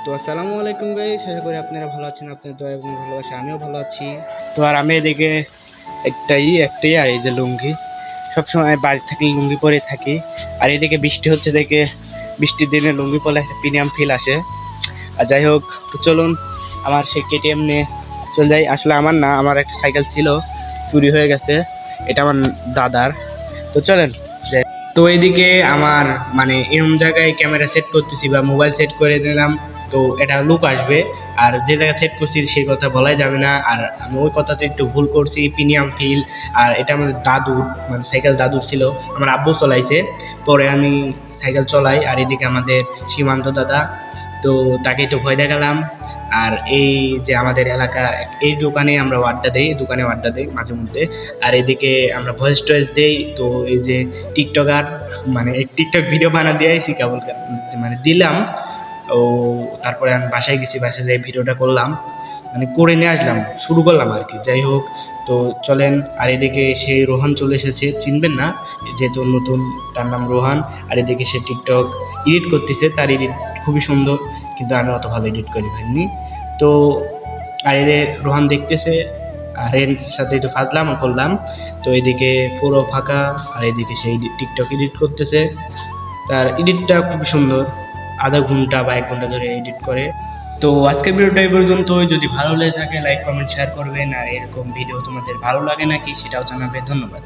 তো আসসালামু আলাইকুম গাইস, আশা করি আপনারা ভালো আছেন। আপনাদের দয়া এবং ভালোবাসা আমিও ভালো আছি। তো আর আমি এদিকে একটাই আর এই যে লুঙ্গি, সবসময় বাড়ি থেকে লুঙ্গি পরে থাকি। আর এদিকে বৃষ্টি হচ্ছে দেখে বৃষ্টির দিনে লুঙ্গি পরলে একটা প্রিমিয়াম ফিল আসে। আর যাই হোক, তো চলুন আমার সেই কেটিএম নিয়ে চলে যাই। আসলে আমার না, আমার একটা সাইকেল ছিল, চুরি হয়ে গেছে। এটা আমার দাদার। তো চলেন যাই। তো এইদিকে আমার মানে এরকম জায়গায় ক্যামেরা সেট করতেছি বা মোবাইল সেট করে দিলাম, তো এটা লুক আসবে। আর যে জায়গায় সেট করছি সেই কথা বলাই যাবে না। আর আমি ওই কথাতে একটু ভুল করছি, প্রিমিয়াম ফিল। আর এটা আমাদের দাদুর, মানে সাইকেল দাদুর ছিল, আমার আব্বু চলাইছে, পরে আমি সাইকেল চলাই। আর এদিকে আমাদের সীমান্ত দাদা, তো তাকে একটু ভয় দেখালাম। আর এই যে আমাদের এলাকা, এই দোকানে আমরা আড্ডা দেই মাঝে মধ্যে। আর এদিকে আমরা ভয়েস টয়েস দেই। তো এই যে টিকটকার, মানে এই টিকটক ভিডিও বানা দিয়েছি কেবল, মানে দিলাম। ও তারপরে আমি বাসায় গেছি, বাসায় যাই ভিডিওটা করলাম, মানে করে নিয়ে আসলাম, শুরু করলাম আর কি। যাই হোক, তো চলেন। আর এদিকে সেই রোহান চলে এসেছে, চিনবেন না যেহেতু নতুন, তার নাম রোহান। আর এদিকে সে টিকটক এডিট করতেছে, তার এডিট খুবই সুন্দর, কিন্তু আমি অত ভালো এডিট করি পারিনি। তো আর এদের রোহান দেখতেছে, আর এর সাথে একটু ফাজলাম করলাম। তো এদিকে পুরো ফাঁকা, আর এদিকে সেই টিকটক এডিট করতেছে। তার এডিটটা খুবই সুন্দর, আধা ঘন্টা বা 1 ঘন্টা ধরে এডিট করে। তো আজকের ভিডিওটা এই পর্যন্ত। যদি ভালো লেগে থাকে লাইক কমেন্ট শেয়ার করবেন। আর এরকম ভিডিও তোমাদের ভালো লাগে নাকি সেটাও জানাবে। ধন্যবাদ।